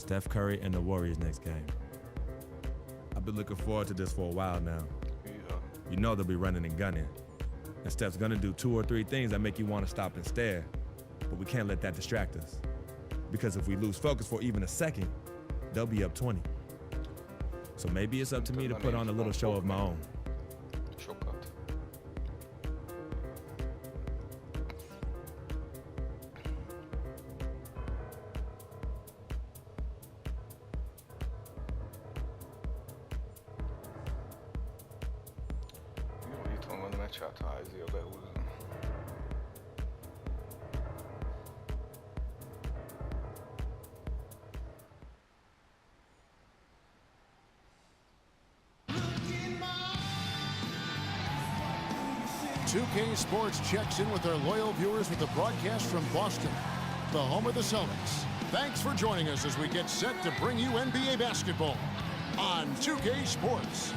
Steph Curry and the Warriors next game. I've been looking forward to this for a while now. Yeah. You know they'll be running and gunning. And Steph's gonna do 2 or 3 things that make you want to stop and stare. But we can't let that distract us. Because if we lose focus for even a second, they'll be up 20. So maybe it's up to me to put on a little show of my own. K Sports checks in with our loyal viewers with a broadcast from Boston, the home of the Celtics. Thanks for joining us as we get set to bring you NBA basketball on 2K Sports.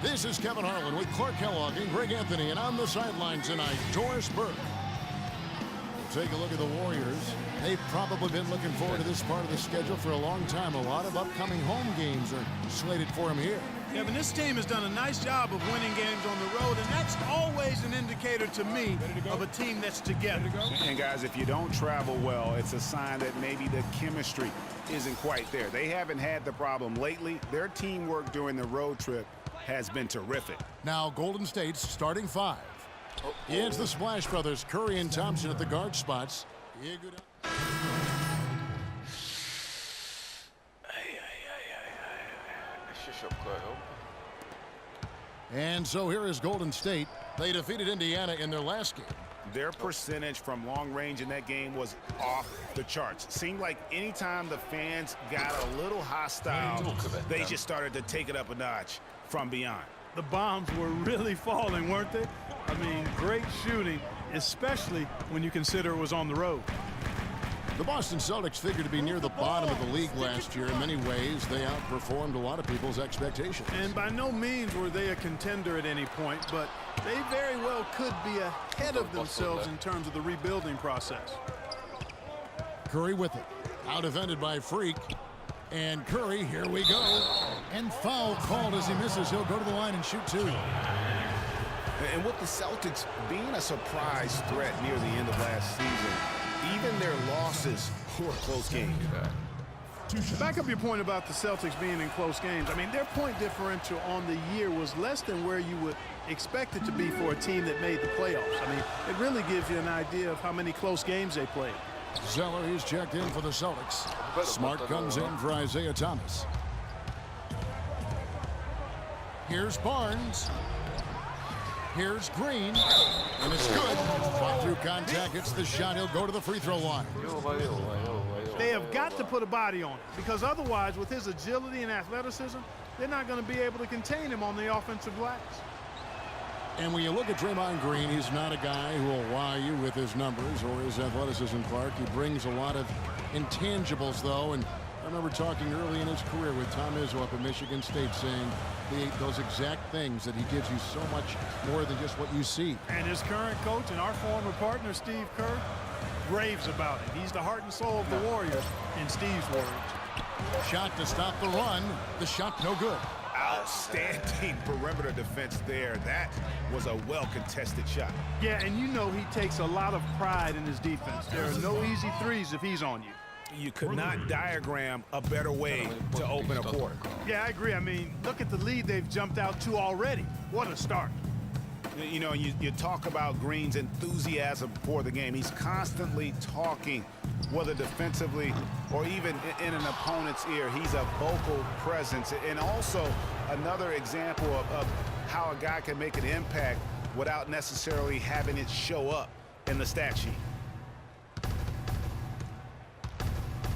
This is Kevin Harlan with Clark Kellogg and Greg Anthony, and on the sidelines tonight, Doris Burke. We'll take a look at the Warriors. They've probably been looking forward to this part of the schedule for a long time. A lot of upcoming home games are slated for them here. Kevin, this team has done a nice job of winning games on the road, and that's always an indicator to me of a team that's together. And guys, if you don't travel well, it's a sign that maybe the chemistry isn't quite there. They haven't had the problem lately. Their teamwork during the road trip has been terrific. Now Golden State's starting 5. It's the Splash Brothers, Curry and Thompson at the guard spots. And so here is Golden State. They defeated Indiana in their last game. Their percentage from long range in that game was off the charts. Seemed like anytime the fans got a little hostile, they just started to take it up a notch from beyond. The bombs were really falling, weren't they? I mean, great shooting, especially when you consider it was on the road. The Boston Celtics figured to be near the bottom of the league last year. In many ways, they outperformed a lot of people's expectations. And by no means were they a contender at any point, but they very well could be ahead of themselves in terms of the rebuilding process. Curry with it. Out-defended by Freak. And Curry, here we go. And foul called as he misses. He'll go to the line and shoot 2. And with the Celtics being a surprise threat near the end of last season, even their losses were close games. Back up your point about the Celtics being in close games. I mean, their point differential on the year was less than where you would expect it to be for a team that made the playoffs. I mean, it really gives you an idea of how many close games they played. Zeller, he's checked in for the Celtics. Smart comes in for Isaiah Thomas. Here's Barnes. Here's Green, and it's good. Fought through contact, hits the shot. He'll go to the free throw line. They have got to put a body on it, because otherwise, with his agility and athleticism, they're not going to be able to contain him on the offensive glass. And when you look at Draymond Green, he's not a guy who will wow you with his numbers or his athleticism, Clark. He brings a lot of intangibles, though, and I remember talking early in his career with Tom Izzo up at Michigan State saying those exact things, that he gives you so much more than just what you see. And his current coach and our former partner, Steve Kerr, raves about it. He's the heart and soul of the Warriors, in Steve's words. Shot to stop the run. The shot no good. Outstanding perimeter defense there. That was a well-contested shot. Yeah, and you know he takes a lot of pride in his defense. There are no easy threes if he's on you. You could not diagram a better way to open a quarter. Yeah, I agree. I mean, look at the lead they've jumped out to already. What a start. You know, you talk about Green's enthusiasm for the game. He's constantly talking, whether defensively or even in an opponent's ear. He's a vocal presence. And also another example of how a guy can make an impact without necessarily having it show up in the stat sheet.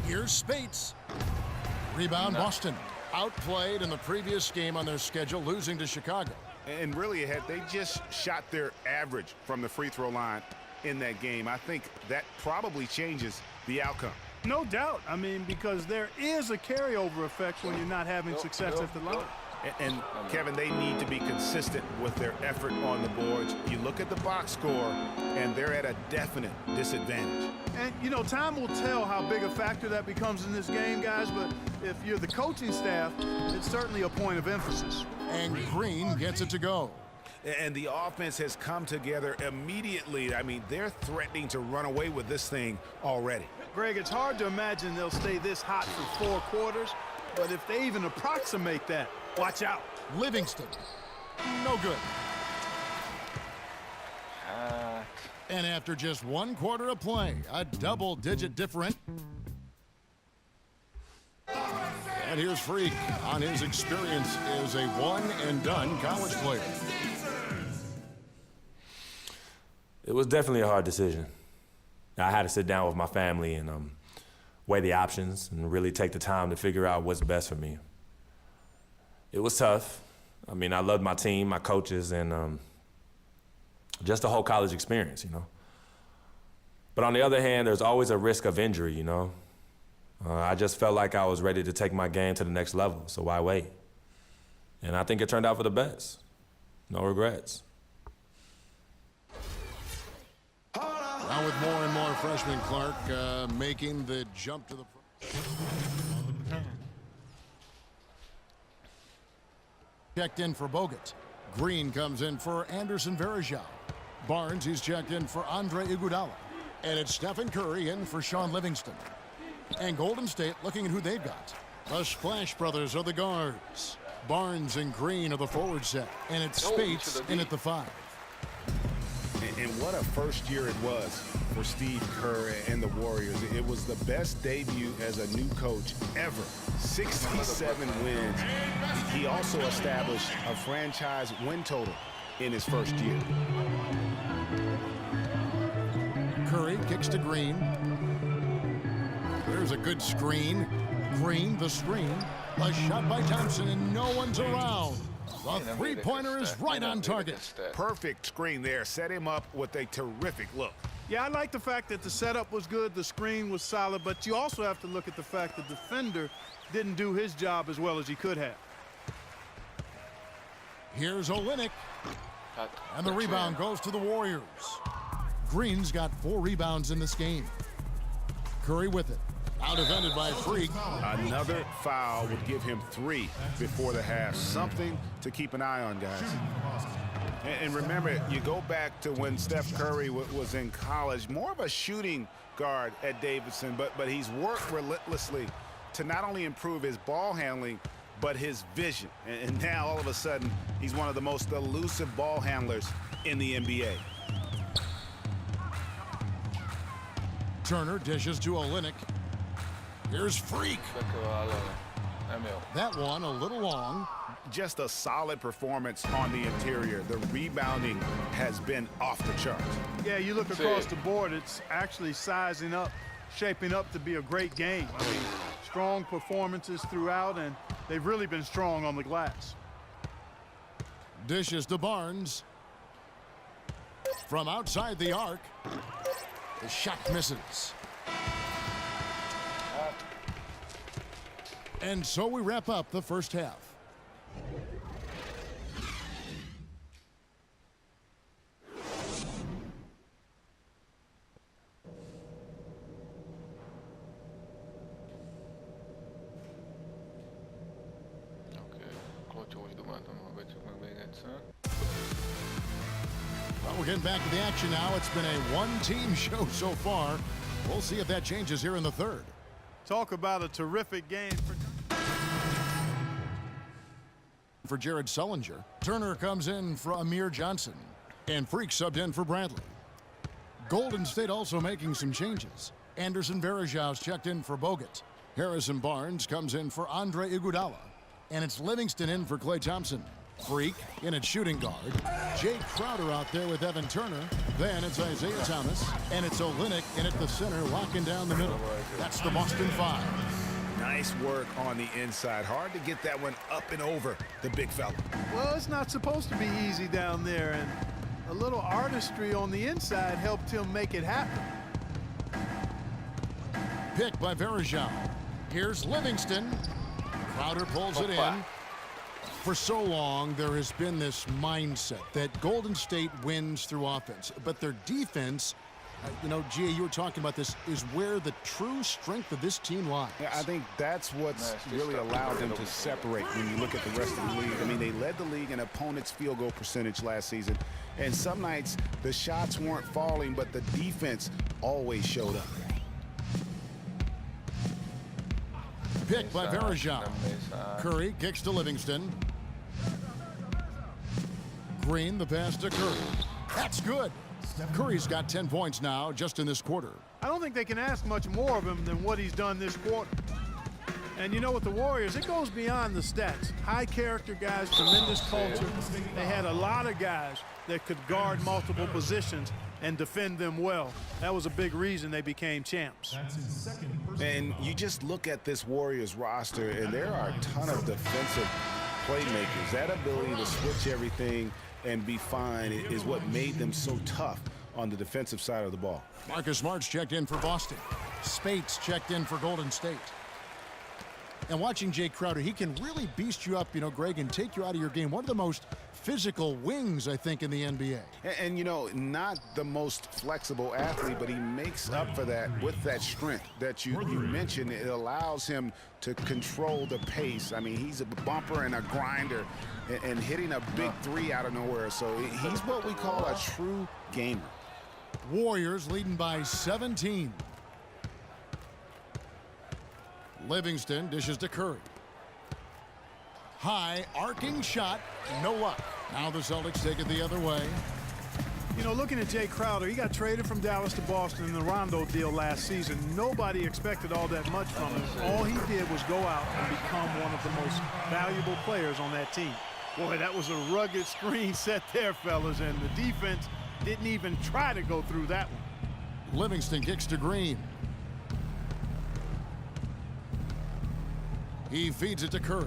Here's Spates. Rebound, Boston. Outplayed in the previous game on their schedule, losing to Chicago. And really, they just shot their average from the free throw line in that game. I think that probably changes the outcome. No doubt. I mean, because there is a carryover effect when you're not having success at the line. And Kevin, they need to be consistent with their effort on the boards. You look at the box score, and they're at a definite disadvantage. And, you know, time will tell how big a factor that becomes in this game, guys, but if you're the coaching staff, it's certainly a point of emphasis. And Green gets it to go. And the offense has come together immediately. I mean, they're threatening to run away with this thing already. Greg, it's hard to imagine they'll stay this hot for 4 quarters, but if they even approximate that, watch out. Livingston, no good. And after just 1 quarter of play, a double-digit difference. And here's Freak on his experience as a one-and-done college player. It was definitely a hard decision. I had to sit down with my family and weigh the options and really take the time to figure out what's best for me. It was tough. I mean, I loved my team, my coaches, and just the whole college experience, you know. But on the other hand, there's always a risk of injury, you know. I just felt like I was ready to take my game to the next level, so why wait? And I think it turned out for the best. No regrets. Now with more and more freshmen, Clark, making the jump to the front. Checked in for Bogut. Green comes in for Anderson Varejao. Barnes, he's checked in for Andre Iguodala. And it's Stephen Curry in for Sean Livingston. And Golden State looking at who they've got. The Splash Brothers are the guards. Barnes and Green are the forward set. And it's Spates in at the 5. And what a first year it was for Steve Kerr and the Warriors. It was the best debut as a new coach ever. 67 wins. He also established a franchise win total in his first year. Curry kicks to Green. There's a good screen. Green, the screen. A shot by Thompson, and no one's around. The three-pointer is right on target. Perfect screen there. Set him up with a terrific look. Yeah, I like the fact that the setup was good, the screen was solid, but you also have to look at the fact the defender didn't do his job as well as he could have. Here's Olynyk. And the rebound goes to the Warriors. Green's got 4 rebounds in this game. Curry with it. Out-defended by Freak. Another foul would give him 3 before the half. Something to keep an eye on, guys. And remember, you go back to when Steph Curry was in college, more of a shooting guard at Davidson, but he's worked relentlessly to not only improve his ball handling, but his vision. And now, all of a sudden, he's one of the most elusive ball handlers in the NBA. Turner dishes to Olynyk. Here's Freak. That one a little long. Just a solid performance on the interior. The rebounding has been off the charts. Yeah, you look across the board, it's actually sizing up, shaping up to be a great game. I mean, strong performances throughout, and they've really been strong on the glass. Dishes to Barnes. From outside the arc. The shot misses. And so we wrap up the first half. Well, we're getting back to the action now. It's been a one-team show so far. We'll see if that changes here in the third. Talk about a terrific game for Jared Sullinger. Turner comes in for Amir Johnson. And Freak subbed in for Bradley. Golden State also making some changes. Anderson Varejau's checked in for Bogut. Harrison Barnes comes in for Andre Iguodala. And it's Livingston in for Klay Thompson. Freak in at shooting guard. Jake Crowder out there with Evan Turner. Then it's Isaiah Thomas. And it's Olynyk in at the center, locking down the middle. That's the Boston 5. Nice work on the inside. Hard to get that one up and over the big fella. Well, it's not supposed to be easy down there, and a little artistry on the inside helped him make it happen. Pick by Varejao. Here's Livingston. Crowder pulls it in. For so long, there has been this mindset that Golden State wins through offense, but their defense You know, Gia, you were talking about this, is where the true strength of this team lies. Yeah, I think that's what's really allowed them to separate when you look at the rest of the league. I mean, they led the league in opponents' field goal percentage last season. And some nights the shots weren't falling, but the defense always showed up. Pick by Varejao. Curry kicks to Livingston. Green, the pass to Curry. That's good. Curry's got 10 points now just in this quarter. I don't think they can ask much more of him than what he's done this quarter. And you know, with the Warriors, it goes beyond the stats. High character guys, tremendous culture. They had a lot of guys that could guard multiple positions and defend them well. That was a big reason they became champs. And you just look at this Warriors roster, and there are a ton of defensive playmakers. That ability to switch everything and be fine is what made them so tough on the defensive side of the ball. Marcus Smart's checked in for Boston. Spates checked in for Golden State. And watching Jay Crowder, he can really beast you up, you know, Greg, and take you out of your game. One of the most physical wings, I think, in the NBA. And you know, not the most flexible athlete, but he makes up for that with that strength that you mentioned. It allows him to control the pace. I mean, he's a bumper and a grinder and hitting a big three out of nowhere. So he's what we call a true gamer. Warriors leading by 17. Livingston dishes to Curry. High arcing shot, no luck. Now the Celtics take it the other way. You know, looking at Jay Crowder, he got traded from Dallas to Boston in the Rondo deal last season. Nobody expected all that much from him. All he did was go out and become one of the most valuable players on that team. Boy, that was a rugged screen set there, fellas, and the defense didn't even try to go through that one. Livingston kicks to Green. He feeds it to Curry.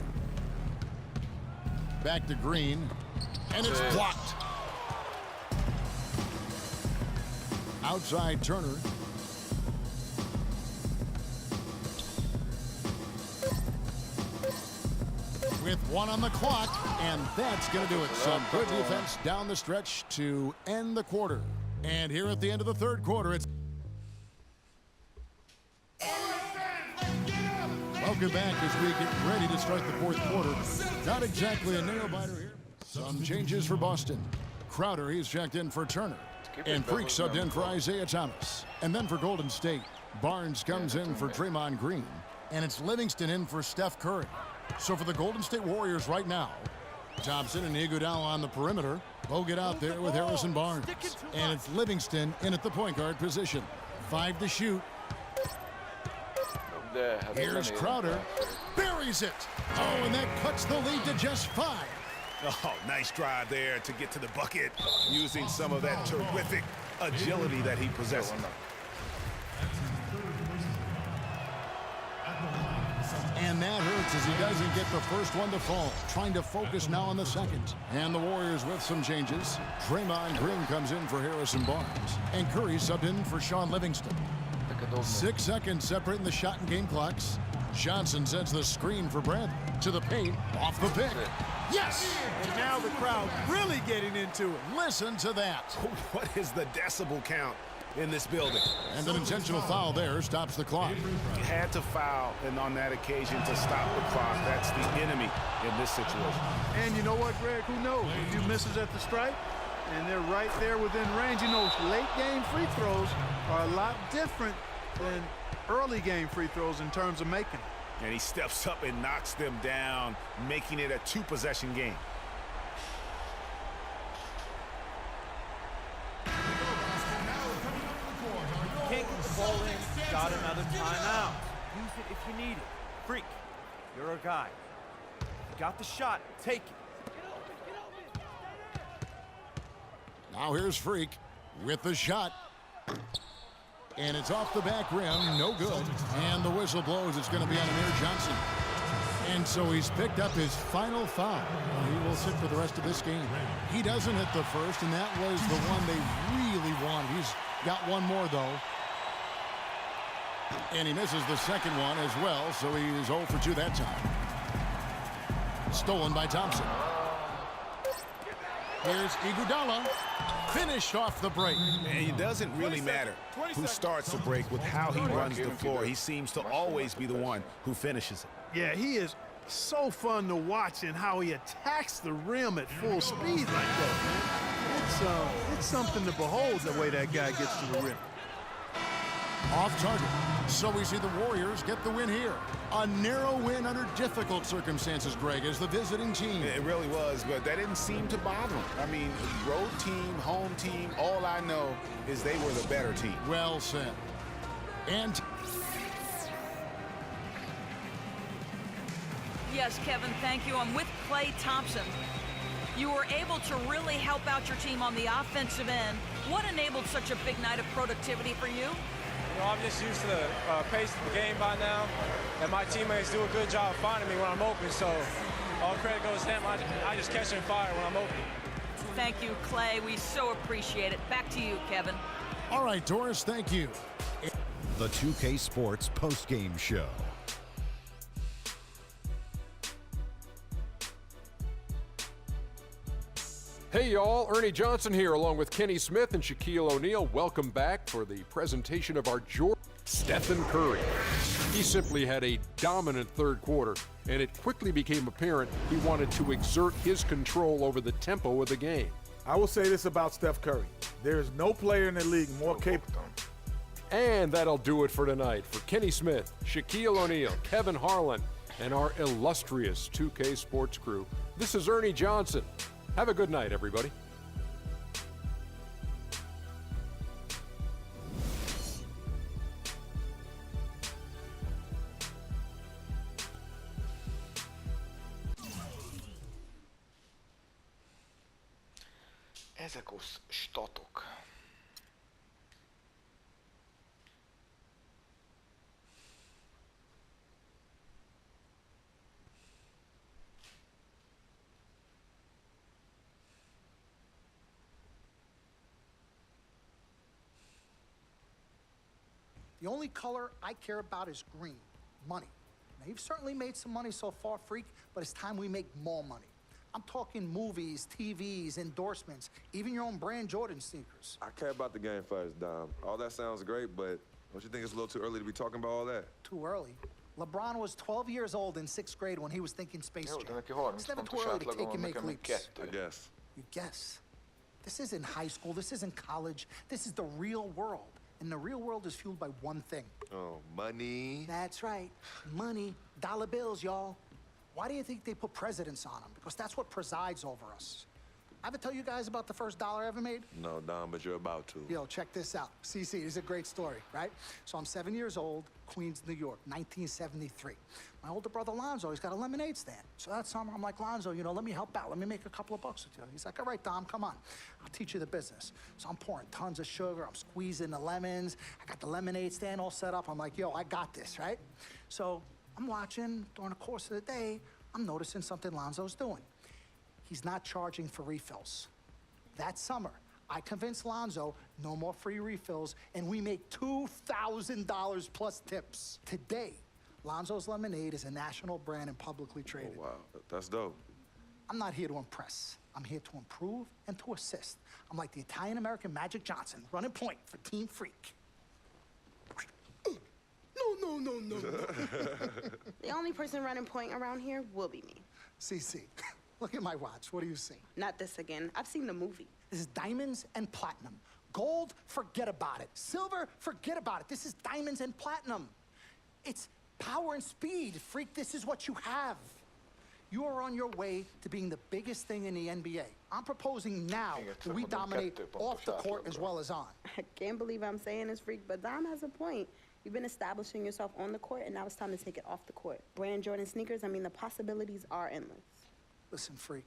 Back to Green, and it's blocked. Outside Turner. With one on the clock, and that's going to do it. Some good defense down the stretch to end the quarter. And here at the end of the third quarter, it's... Welcome back as we get ready to start the fourth quarter. Not exactly a nail-biter here. Some changes for Boston. Crowder, he's checked in for Turner. And Freak subbed in for Isaiah Thomas. And then for Golden State, Barnes comes in for Draymond Green. And it's Livingston in for Steph Curry. So for the Golden State Warriors right now, Thompson and Iguodala on the perimeter. Bogut out there with Harrison Barnes. And it's Livingston in at the point guard position. 5 to shoot. Here's Crowder. Buries it. Oh, and that cuts the lead to just 5. Oh, nice drive there to get to the bucket, using some of that terrific agility that he possesses. And that hurts as he doesn't get the first one to fall. Trying to focus now on the second. And the Warriors with some changes. Draymond Green comes in for Harrison Barnes. And Curry subbed in for Sean Livingston. 6 seconds separating the shot and game clocks. Johnson sets the screen for Bradley. To the paint, off the pick. Yes! And now the crowd really getting into it. Listen to that. What is the decibel count in this building? And an intentional foul there stops the clock. He had to foul and on that occasion to stop the clock. That's the enemy in this situation. And you know what, Greg? Who knows? A few misses at the stripe, and they're right there within range. You know, late game free throws are a lot different than early game free throws in terms of making them. And he steps up and knocks them down, making it a 2-possession game. Can't get the ball in, got another timeout. Use it if you need it. Freak, you're a guy. You got the shot, take it. Now here's Freak with the shot. And it's off the back rim, no good. And the whistle blows, it's going to be on Amir Johnson. And so he's picked up his final foul. He will sit for the rest of this game. He doesn't hit the first, and that was the one they really wanted. He's got one more, though. And he misses the second one as well, so he's 0 for 2 that time. Stolen by Thompson. Here's Iguodala. Finish off the break. And it doesn't really matter who starts the break with how he runs the floor. He seems to always be the one who finishes it. Yeah, he is so fun to watch in how he attacks the rim at full speed like that, man. It's something to behold the way that guy gets to the rim. Off target. So we see the Warriors get the win here. A narrow win under difficult circumstances, Greg, as the visiting team. It really was, but that didn't seem to bother him. I mean, road team, home team, all I know is they were the better team. Well said. And Yes, Kevin, thank you. I'm with Klay Thompson. You were able to really help out your team on the offensive end. What enabled such a big night of productivity for you? You know, I'm just used to the pace of the game by now, and my teammates do a good job finding me when I'm open, so all credit goes to them. I just catch and fire when I'm open. Thank you, Klay. We so appreciate it. Back to you, Kevin. all right, Doris, thank you. The 2K Sports postgame show. Hey y'all, Ernie Johnson here along with Kenny Smith and Shaquille O'Neal. Welcome back for the presentation of our Stephen Curry. He simply had a dominant third quarter, and it quickly became apparent he wanted to exert his control over the tempo of the game. I will say this about Steph Curry. There is no player in the league more capable. And that'll do it for tonight. For Kenny Smith, Shaquille O'Neal, Kevin Harlan, and our illustrious 2K Sports crew, this is Ernie Johnson. Have a good night, everybody. Ezek os statok. The only color I care about is green, money. Now, you've certainly made some money so far, Freak, but it's time we make more money. I'm talking movies, TVs, endorsements, even your own brand Jordan sneakers. I care about the game first, Dom. All that sounds great, but don't you think it's a little too early to be talking about all that? Too early? LeBron was 12 years old in 6th grade when he was thinking Space Jam. It's never too early to take and make leaps. I guess. You guess? This isn't high school, this isn't college, this is the real world. And the real world is fueled by one thing. Oh, money. That's right. Money. Dollar bills, y'all. Why do you think they put presidents on them? Because that's what presides over us. I ever tell you guys about the first dollar I ever made? No, Dom, but you're about to. Yo, check this out. CC, this is a great story, right? So I'm 7 years old, Queens, New York, 1973. My older brother, Lonzo, he's got a lemonade stand. So that summer, I'm like, Lonzo, you know, let me help out. Let me make a couple of bucks with you. He's like, all right, Dom, come on. I'll teach you the business. So I'm pouring tons of sugar. I'm squeezing the lemons. I got the lemonade stand all set up. I'm like, yo, I got this, right? So I'm watching during the course of the day. I'm noticing something Lonzo's doing. He's not charging for refills. That summer, I convinced Lonzo no more free refills, and we make $2,000 plus tips. Today, Lonzo's Lemonade is a national brand and publicly traded. Oh, wow. That's dope. I'm not here to impress. I'm here to improve and to assist. I'm like the Italian-American Magic Johnson, running point for Team Freak. No. The only person running point around here will be me. CC, look at my watch. What do you see? Not this again. I've seen the movie. This is diamonds and platinum. Gold, forget about it. Silver, forget about it. This is diamonds and platinum. It's power and speed. Freak, this is what you have. You are on your way to being the biggest thing in the NBA. I'm proposing now that we dominate off the court as well as on. I can't believe I'm saying this, Freak, but Dom has a point. You've been establishing yourself on the court, and now it's time to take it off the court. Brand Jordan sneakers, I mean, the possibilities are endless. Listen, Freak,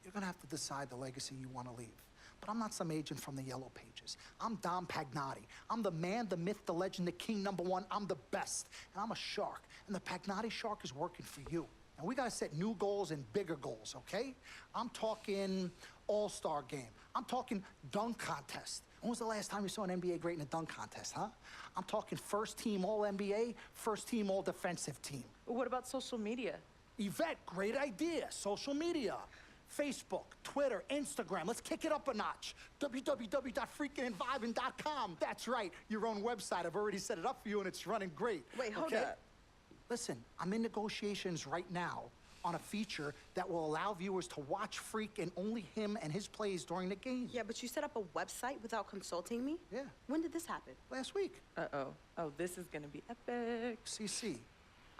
you're gonna have to decide the legacy you want to leave. But I'm not some agent from the Yellow Pages. I'm Dom Pagnotti. I'm the man, the myth, the legend, the king, #1. I'm the best. And I'm a shark. And the Pagnotti shark is working for you. And we gotta set new goals and bigger goals, okay? I'm talking all-star game. I'm talking dunk contest. When was the last time you saw an NBA great in a dunk contest, huh? I'm talking first team All-NBA, first team All-Defensive team. What about social media? Yvette, great idea. Social media. Facebook, Twitter, Instagram. Let's kick it up a notch. www.freakingandvibing.com. That's right, your own website. I've already set it up for you, and it's running great. Wait, hold okay? up. Listen, I'm in negotiations right now on a feature that will allow viewers to watch Freak and only him and his plays during the game. Yeah, but you set up a website without consulting me? Yeah. When did this happen? Last week. Uh-oh. Oh, this is gonna be epic. CC,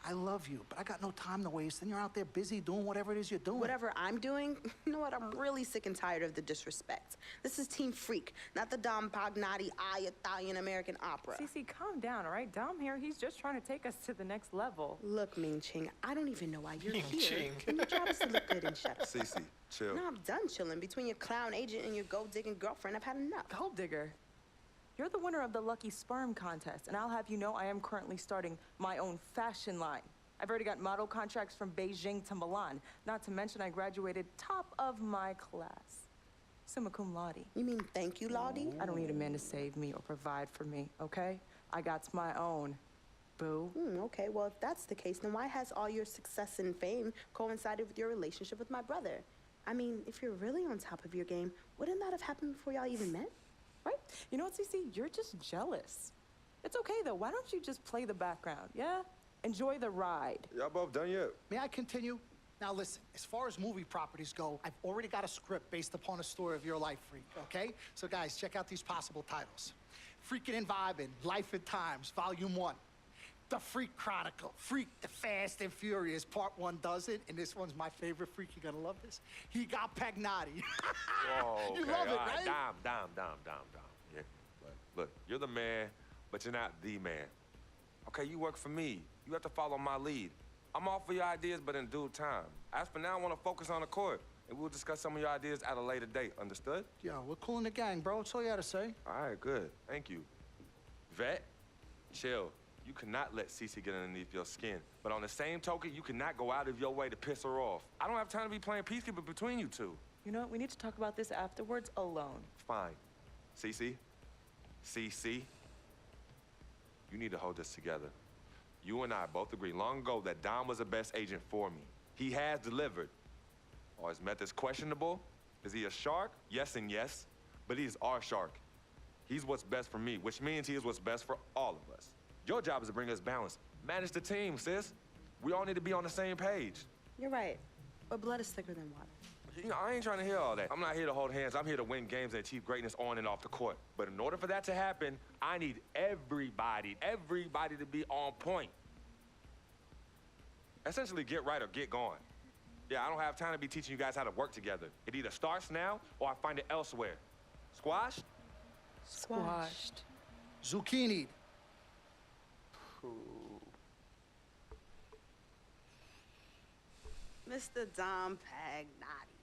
I love you, but I got no time to waste. And you're out there busy doing whatever it is you're doing. Whatever I'm doing, you know what? I'm really sick and tired of the disrespect. This is Team Freak, not the Dom Pagnotti Italian-American opera. Cece, calm down, all right? Dom here, he's just trying to take us to the next level. Look, Ming Ching, I don't even know why you're Ming here. Ching. And your job is to look good and shut up. Cece, chill. No, I'm done chilling. Between your clown agent and your gold-digging girlfriend, I've had enough. Gold digger. You're the winner of the Lucky Sperm contest, and I'll have you know I am currently starting my own fashion line. I've already got model contracts from Beijing to Milan. Not to mention I graduated top of my class. Summa cum laude. You mean thank you, Laude? I don't need a man to save me or provide for me, okay? I got my own, boo. Okay, well, if that's the case, then why has all your success and fame coincided with your relationship with my brother? I mean, if you're really on top of your game, wouldn't that have happened before y'all even met? Right? You know what, Cece? You're just jealous. It's okay, though. Why don't you just play the background, yeah? Enjoy the ride. Y'all both done yet? May I continue? Now listen, as far as movie properties go, I've already got a script based upon a story of your life, Freak, okay? So guys, check out these possible titles. Freaking and Vibing, Life and Times, Volume 1. The Freak Chronicle, Freak the Fast and Furious, Part 1 does it, and this one's my favorite, Freak, you're gonna love this. He got Pagnotti. Whoa, You okay, love it, all right? Dom. Yeah, look, you're the man, but you're not the man. Okay, you work for me. You have to follow my lead. I'm all for your ideas, but in due time. As for now, I want to focus on the court, and we'll discuss some of your ideas at a later date. Understood? Yo, we're cool in the gang, bro. That's all you had to say. All right, good. Thank you. Vet, chill. You cannot let Cece get underneath your skin. But on the same token, you cannot go out of your way to piss her off. I don't have time to be playing peacekeeper between you two. You know what? We need to talk about this afterwards alone. Fine. Cece, you need to hold this together. You and I both agreed long ago that Dom was the best agent for me. He has delivered. Are his methods questionable? Is he a shark? Yes and yes. But he is our shark. He's what's best for me, which means he is what's best for all of us. Your job is to bring us balance. Manage the team, sis. We all need to be on the same page. You're right, but blood is thicker than water. You know, I ain't trying to hear all that. I'm not here to hold hands. I'm here to win games and achieve greatness on and off the court. But in order for that to happen, I need everybody to be on point. Essentially, get right or get gone. Yeah, I don't have time to be teaching you guys how to work together. It either starts now or I find it elsewhere. Squashed? Squashed. Zucchini. Mr. Dom Pagnotti.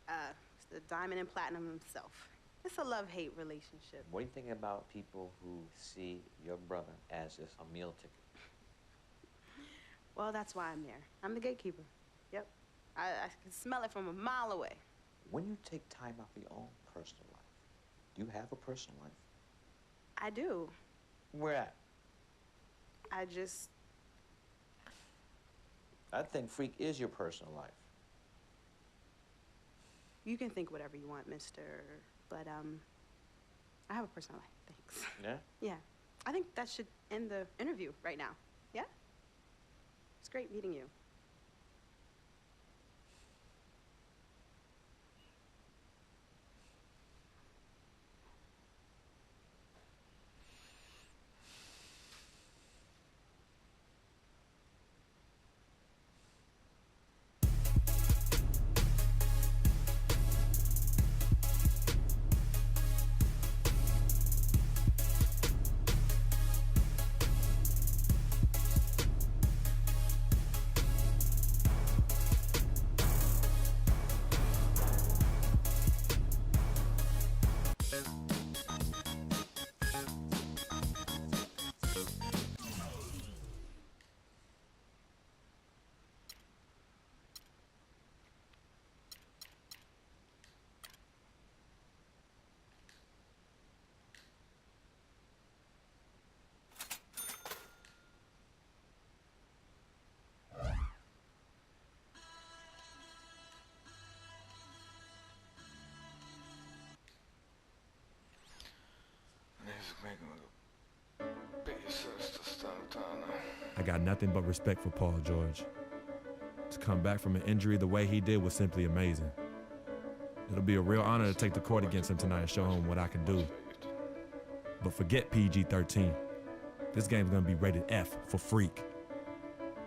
Mr. Diamond and Platinum himself. It's a love-hate relationship. What do you think about people who see your brother as just a meal ticket? Well, that's why I'm there. I'm the gatekeeper. Yep. I can smell it from a mile away. When you take time out for your own personal life, do you have a personal life? I do. Where at? I think Freak is your personal life. You can think whatever you want, mister. But, I have a personal life, thanks. Yeah? Yeah. I think that should end the interview right now. Yeah? It's great meeting you. I got nothing but respect for Paul George. To come back from an injury the way he did was simply amazing. It'll be a real honor to take the court against him tonight and show him what I can do. But forget PG-13. This game's gonna be rated F for freak.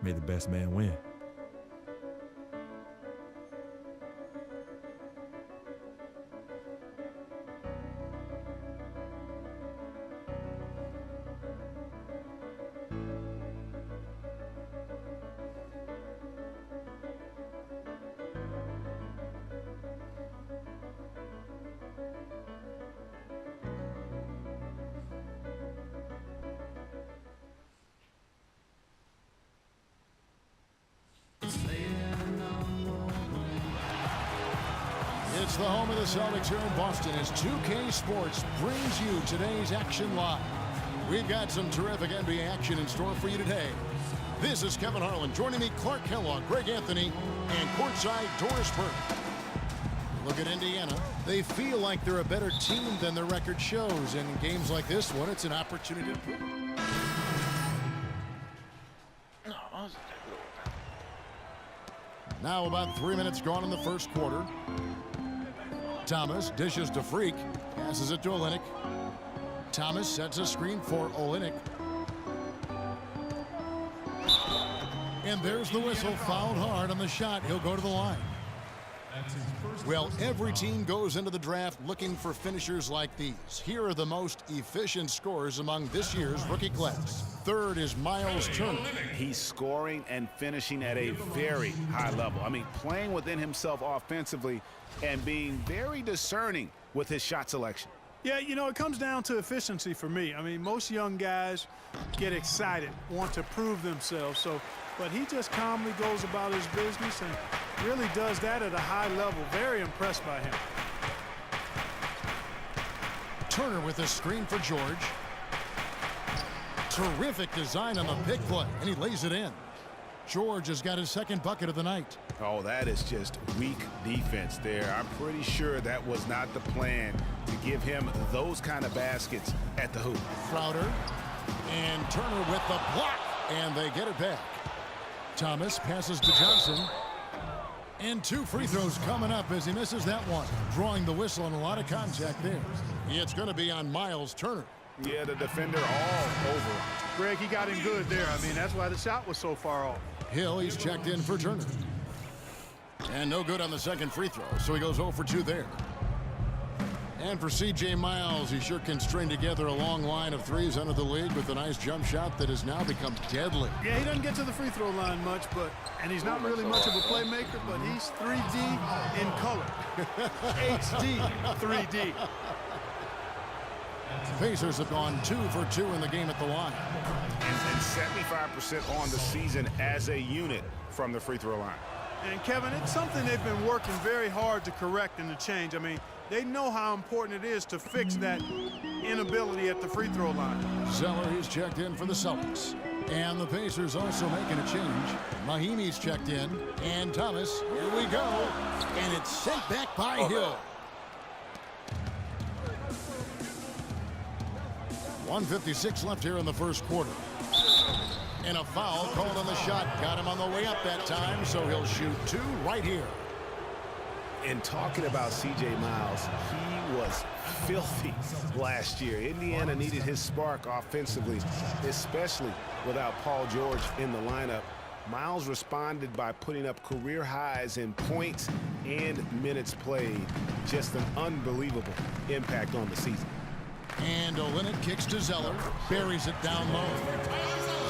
May the best man win. It's the home of the Celtics here in Boston as 2K Sports brings you today's action live. We've got some terrific NBA action in store for you today. This is Kevin Harlan. Joining me, Clark Kellogg, Greg Anthony, and courtside Doris Burke. Look at Indiana. They feel like they're a better team than their record shows. And in games like this one, it's an opportunity to prove it. Now about 3 minutes gone in the first quarter. Thomas dishes to Freak, passes it to Olynyk. Thomas sets a screen for Olynyk. And there's the whistle, fouled hard on the shot. He'll go to the line. Well, every team goes into the draft looking for finishers like these. Here are the most efficient scorers among this year's rookie class. Third is Miles Turner. He's scoring and finishing at a very high level. I mean, playing within himself offensively and being very discerning with his shot selection. Yeah, you know, it comes down to efficiency for me. I mean, most young guys get excited, want to prove themselves. But he just calmly goes about his business and really does that at a high level. Very impressed by him. Turner with a screen for George. Terrific design on the pick play, and he lays it in. George has got his second bucket of the night. Oh, that is just weak defense there. I'm pretty sure that was not the plan to give him those kind of baskets at the hoop. Crowder and Turner with the block, and they get it back. Thomas passes to Johnson. And 2 free throws coming up as he misses that one. Drawing the whistle and a lot of contact there. It's going to be on Miles Turner. Yeah, the defender all over. Greg, he got him good there. I mean, that's why the shot was so far off. Hill, he's checked in for Turner. And no good on the second free throw, so he goes 0 for 2 there. And for C.J. Miles, he sure can string together a long line of threes under the league with a nice jump shot that has now become deadly. Yeah, he doesn't get to the free throw line much, and he's not really much of a playmaker, but he's 3D in color. HD 3D. Pacers have gone 2 for 2 in the game at the line. And 75% on the season as a unit from the free throw line. And Kevin, it's something they've been working very hard to correct and to change. I mean, they know how important it is to fix that inability at the free throw line. Zeller, he's checked in for the Celtics. And the Pacers also making a change. Mahimi's checked in. And Thomas, here we go. And it's sent back by Hill. 1:56 left here in the first quarter. And a foul called on the shot. Got him on the way up that time, so he'll shoot 2 right here. And talking about C.J. Miles, he was filthy last year. Indiana needed his spark offensively, especially without Paul George in the lineup. Miles responded by putting up career highs in points and minutes played. Just an unbelievable impact on the season. And Olynyk kicks to Zeller, buries it down low.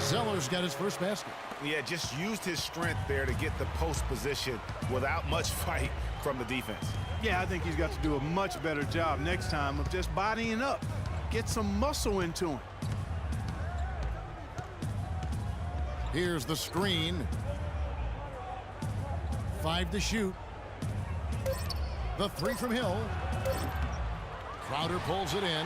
Zeller's got his first basket. Yeah, just used his strength there to get the post position without much fight from the defense. Yeah, I think he's got to do a much better job next time of just bodying up. Get some muscle into him. Here's the screen. 5 to shoot. The 3 from Hill. Crowder pulls it in.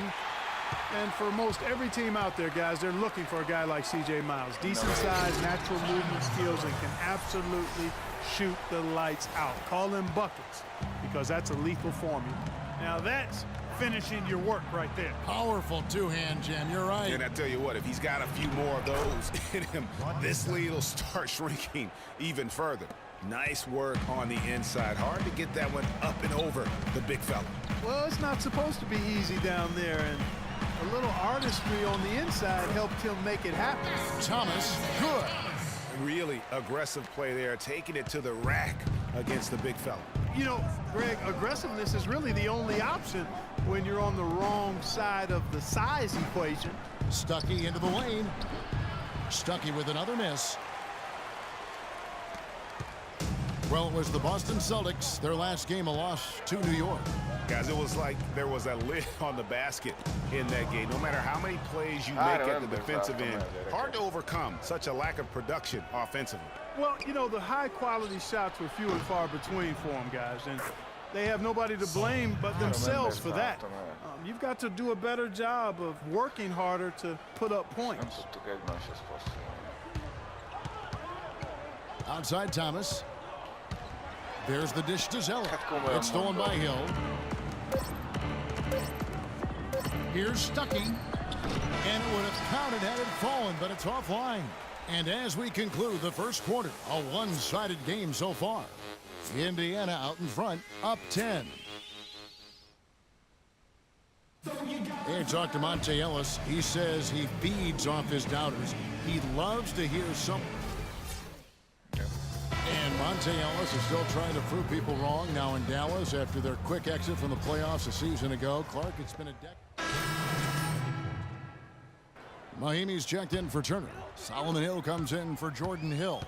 And for most every team out there, guys, they're looking for a guy like C.J. Miles. Decent size, natural movement skills, and can absolutely shoot the lights out. Call them buckets, because that's a lethal formula. Now that's finishing your work right there. Powerful two-hand jam, you're right. And I tell you what, if he's got a few more of those in him, this lead will start shrinking even further. Nice work on the inside. Hard to get that one up and over the big fella. Well, it's not supposed to be easy down there, and a little artistry on the inside helped him make it happen. Thomas, good. Really aggressive play there, taking it to the rack against the big fella. You know, Greg, aggressiveness is really the only option when you're on the wrong side of the size equation. Stuckey into the lane. Stuckey with another miss. Well, it was the Boston Celtics, their last game, a loss to New York. Guys, it was like there was a lid on the basket in that game. No matter how many plays you make at the defensive end, hard to overcome such a lack of production offensively. Well, you know, the high-quality shots were few and far between for them, guys, and they have nobody to blame but themselves for that. You've got to do a better job of working harder to put up points. Outside Thomas. There's the dish to Zeller. It's stolen by Hill. Here's Stuckey. And it would have counted had it fallen, but it's offline. And as we conclude the first quarter, a one-sided game so far. Indiana out in front, up 10. Here, talk to Monte Ellis. He says he feeds off his doubters. He loves to hear something. And Monte Ellis is still trying to prove people wrong now in Dallas after their quick exit from the playoffs a season ago. Clark, it's been a decade. Mahimi's checked in for Turner. Solomon Hill comes in for Jordan Hill.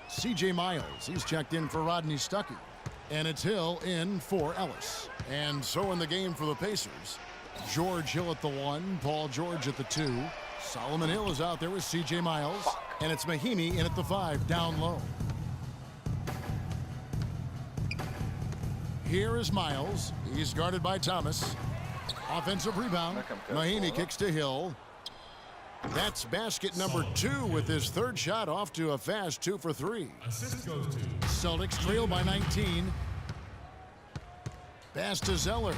C.J. Miles, he's checked in for Rodney Stuckey. And it's Hill in for Ellis. And so in the game for the Pacers, George Hill at the 1, Paul George at the 2. Solomon Hill is out there with C.J. Miles. And it's Mahimi in at the 5, down low. Here is Miles. He's guarded by Thomas. Offensive rebound. Mahimi kicks to Hill. That's basket number 2 with his third shot off to a fast 2 for 3. Celtics trail by 19. Pass to Zeller.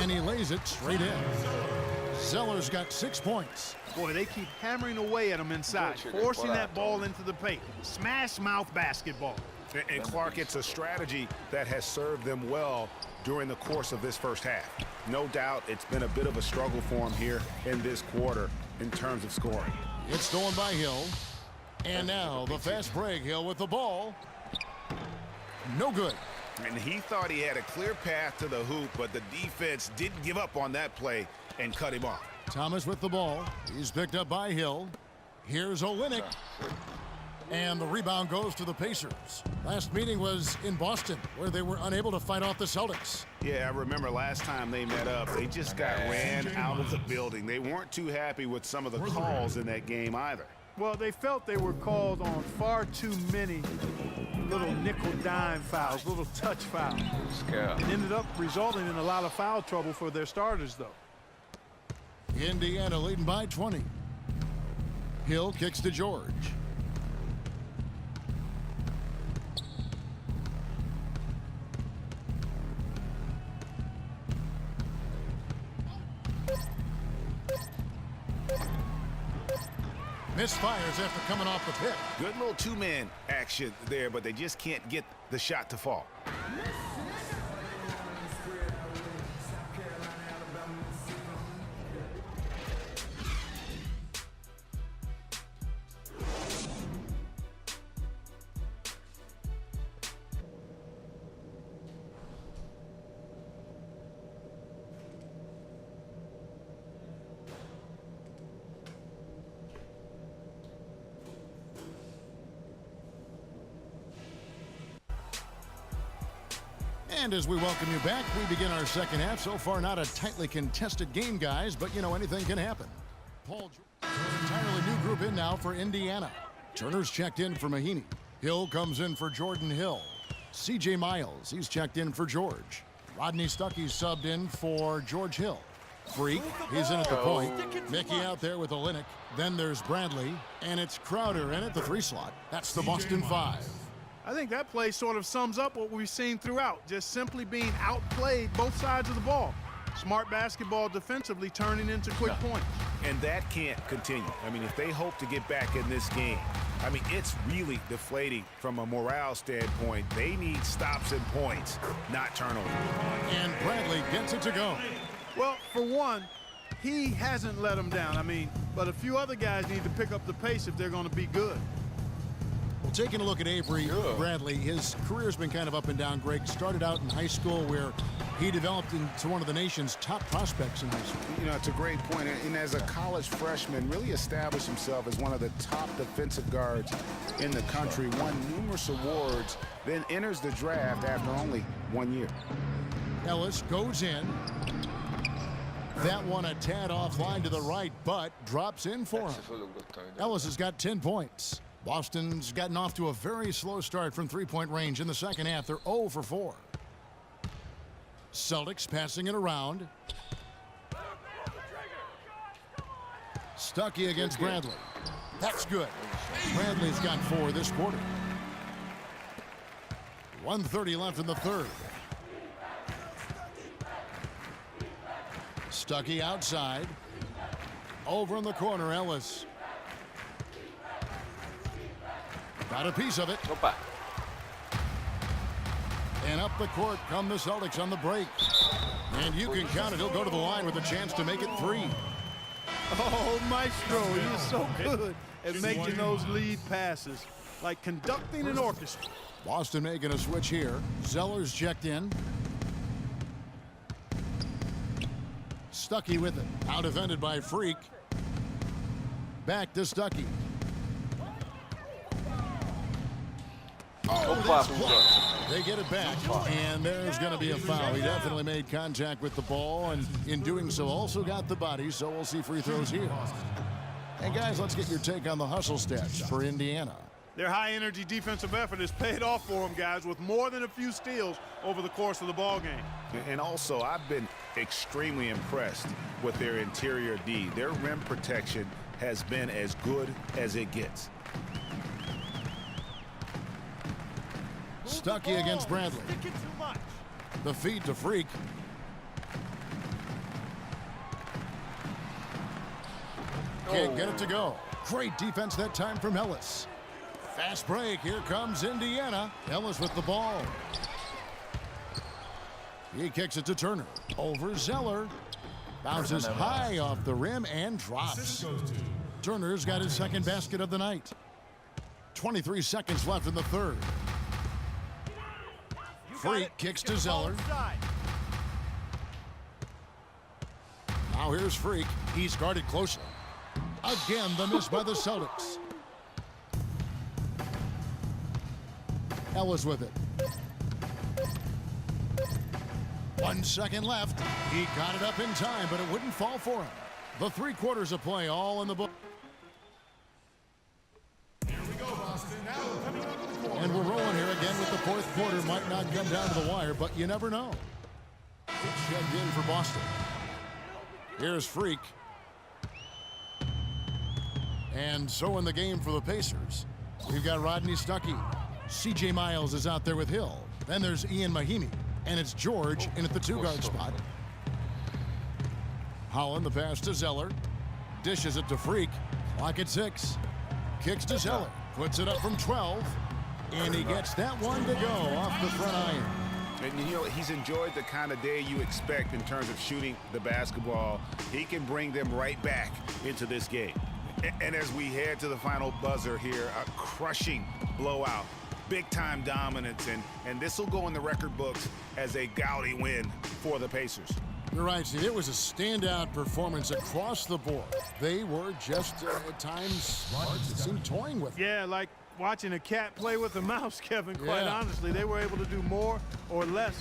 And he lays it straight in. Zeller's got 6 points. Boy, they keep hammering away at him inside, forcing that ball into the paint. Smash mouth basketball. And Clark, it's a strategy that has served them well during the course of this first half. No doubt it's been a bit of a struggle for him here in this quarter in terms of scoring. It's stolen by Hill. And now the fast break. Hill with the ball. No good. And he thought he had a clear path to the hoop, but the defense didn't give up on that play and cut him off. Thomas with the ball. He's picked up by Hill. Here's Olynyk. And the rebound goes to the Pacers. Last meeting was in Boston, where they were unable to fight off the Celtics. Yeah, I remember last time they met up, they just got ran out of the building. They weren't too happy with some of the calls in that game either. Well, they felt they were called on far too many little nickel-dime fouls, little touch fouls. It ended up resulting in a lot of foul trouble for their starters, though. Indiana leading by 20. Hill kicks to George. Misfires after coming off the pit. Good little two-man action there, but they just can't get the shot to fall. And as we welcome you back, we begin our second half. So far, not a tightly contested game, guys, but, you know, anything can happen. Paul George, an entirely new group in now for Indiana. Turner's checked in for Mahinmi. Hill comes in for Jordan Hill. C.J. Miles, he's checked in for George. Rodney Stuckey subbed in for George Hill. Freak, he's in at the point. Mickey out there with Olynyk. Then there's Bradley, and it's Crowder in at the 3 slot. That's the Boston 5. I think that play sort of sums up what we've seen throughout, just simply being outplayed both sides of the ball. Smart basketball defensively turning into quick points. And that can't continue. I mean, if they hope to get back in this game, I mean, it's really deflating from a morale standpoint. They need stops and points, not turnovers. And Bradley gets it to go. Well, for one, he hasn't let them down. I mean, but a few other guys need to pick up the pace if they're going to be good. Well, taking a look at Avery Bradley, his career's been kind of up and down. Greg started out in high school where he developed into one of the nation's top prospects in high school. You know, it's a great point. And as a college freshman, really established himself as one of the top defensive guards in the country, won numerous awards, then enters the draft after only 1 year. Ellis goes in. That one a tad offline to the right, but drops in for him. Ellis has got 10 points. Boston's gotten off to a very slow start from three-point range in the second half. They're 0 for 4. Celtics passing it around. Stuckey against Bradley. That's good. Bradley's got 4 this quarter. 1:30 left in the third. Stuckey outside. Over in the corner, Ellis. Got a piece of it. And up the court come the Celtics on the break. And you can count it. He'll go to the line with a chance to make it 3. Oh, Maestro, he is so good at making those lead passes, like conducting an orchestra. Boston making a switch here. Zeller's checked in. Stuckey with it. Out defended by Freak. Back to Stuckey. Oh, that's blocked. They get it back, and there's going to be a foul. He definitely made contact with the ball, and in doing so also got the body, so we'll see free throws here. And guys, let's get your take on the hustle stats for Indiana. Their high-energy defensive effort has paid off for them, guys, with more than a few steals over the course of the ball game. And also, I've been extremely impressed with their interior D. Their rim protection has been as good as it gets. Stuckey against Bradley. The feed to Freak. Can't get it to go. Great defense that time from Ellis. Fast break. Here comes Indiana. Ellis with the ball. He kicks it to Turner. Over Zeller. Bounces high off the rim and drops. Turner's got his second basket of the night. 23 seconds left in the third. Freak kicks to Zeller. Now here's Freak. He's guarded closely. Again, the miss by the Celtics. Ellis with it. 1 second left. He got it up in time, but it wouldn't fall for him. The 3 quarters of play all in the book. And we're rolling here again with the fourth quarter. Might not come down to the wire, but you never know. It's checked in for Boston. Here's Freak. And so in the game for the Pacers, we've got Rodney Stuckey. C.J. Miles is out there with Hill. Then there's Ian Mahimi. And it's George in at the 2-guard spot. Holland the pass to Zeller. Dishes it to Freak. Clock at 6. Kicks to Zeller. Puts it up from 12. And he gets that one to go off the front iron. And you know, he's enjoyed the kind of day you expect in terms of shooting the basketball. He can bring them right back into this game. And as we head to the final buzzer here, a crushing blowout, big-time dominance, and this will go in the record books as a gaudy win for the Pacers. You're right, Steve. It was a standout performance across the board. They were just, at times, it seemed toying with it. Yeah, like watching a cat play with a mouse, Kevin, quite honestly. They were able to do more or less,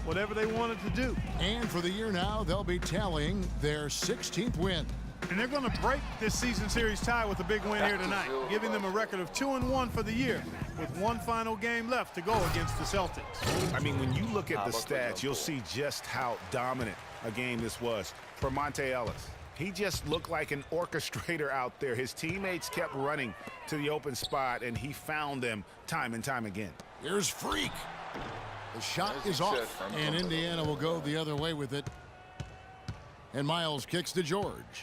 whatever they wanted to do. And for the year now, they'll be tallying their 16th win. And they're going to break this season series tie with a big win here tonight, giving them a record of 2-1 for the year, with one final game left to go against the Celtics. I mean, when you look at the stats, you'll see just how dominant a game this was for Monte Ellis. He just looked like an orchestrator out there. His teammates kept running to the open spot, and he found them time and time again. Here's Freak. The shot is off, and Indiana will go the other way with it. And Miles kicks to George.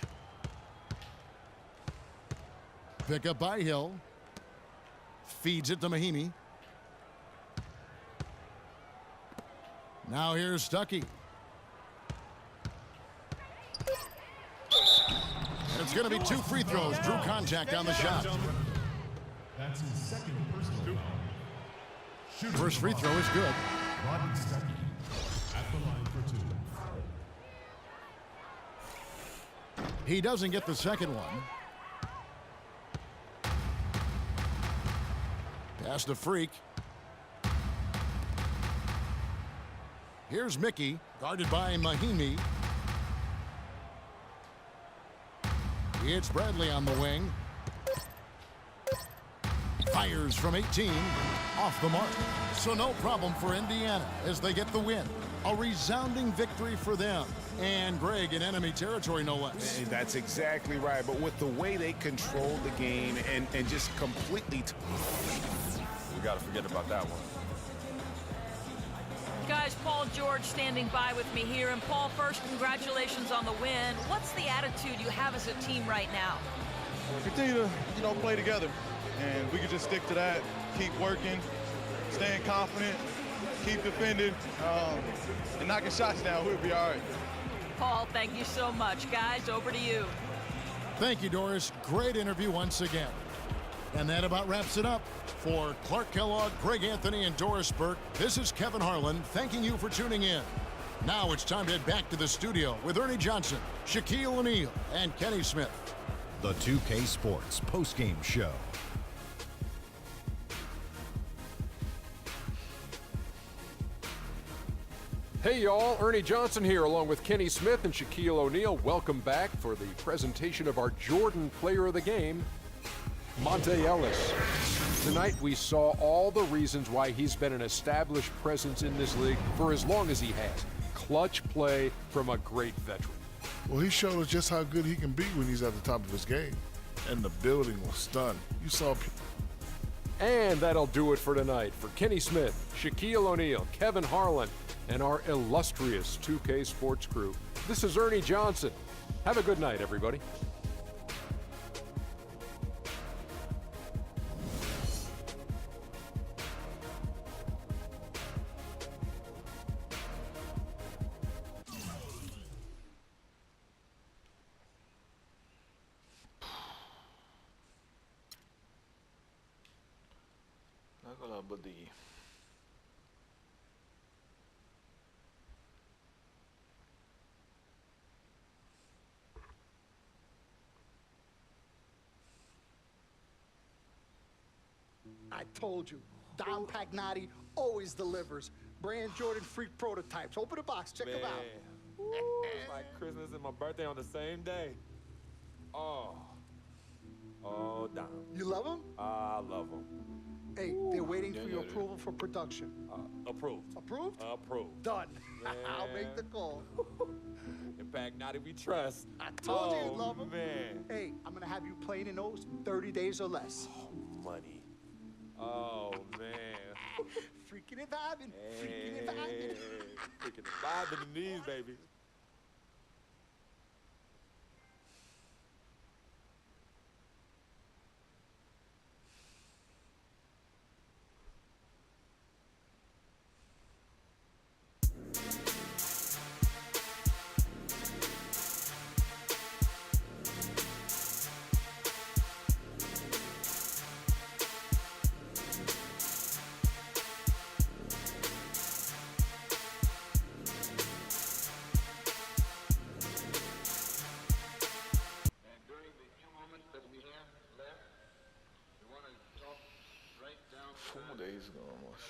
Pick up by Hill. Feeds it to Mahimi. Now here's Stuckey. It's going to be 2 free throws. Drew contact on the shot. That's his second personal foul. First free throw is good. Rodney Stuckey at the line for 2. He doesn't get the second one. Pass to Freak. Here's Mickey, guarded by Mahimi. It's Bradley on the wing. Fires from 18. Off the mark. So no problem for Indiana as they get the win. A resounding victory for them. And Greg in enemy territory, no less. And that's exactly right. But with the way they controlled the game and just completely... We got to forget about that one. Guys, Paul George standing by with me here. And Paul, first, congratulations on the win. What's the attitude you have as a team right now? Continue to, play together. And we can just stick to that, keep working, staying confident, keep defending, and knocking shots down. We'll be all right. Paul, thank you so much. Guys, over to you. Thank you, Doris. Great interview once again. And that about wraps it up. For Clark Kellogg, Greg Anthony, and Doris Burke, this is Kevin Harlan thanking you for tuning in. Now it's time to head back to the studio with Ernie Johnson, Shaquille O'Neal, and Kenny Smith. The 2K Sports postgame show. Hey y'all, Ernie Johnson here along with Kenny Smith and Shaquille O'Neal. Welcome back for the presentation of our Jordan Player of the Game, Monte Ellis. Tonight we saw all the reasons why he's been an established presence in this league for as long as he has. Clutch play from a great veteran. Well, he showed us just how good he can be when he's at the top of his game. And the building was stunned. You saw... And that'll do it for tonight. For Kenny Smith, Shaquille O'Neal, Kevin Harlan, and our illustrious 2K Sports crew, this is Ernie Johnson. Have a good night, everybody. believe. I told you, Dom Pagnotti always delivers. Brand Jordan Freak prototypes. Open the box, check them out. It's like Christmas and my birthday on the same day. Oh, Dom. You love them? I love them. Hey, they're waiting for your approval for production. Approved. Approved? Approved. Done. I'll make the call. In fact, not if we trust. I told you you'd love them. Man. Hey, I'm going to have you playing in those 30 days or less. Money. Oh, man. Freaking and vibing. Freaking and vibing. Freaking and vibing in these, baby. Days ago almost.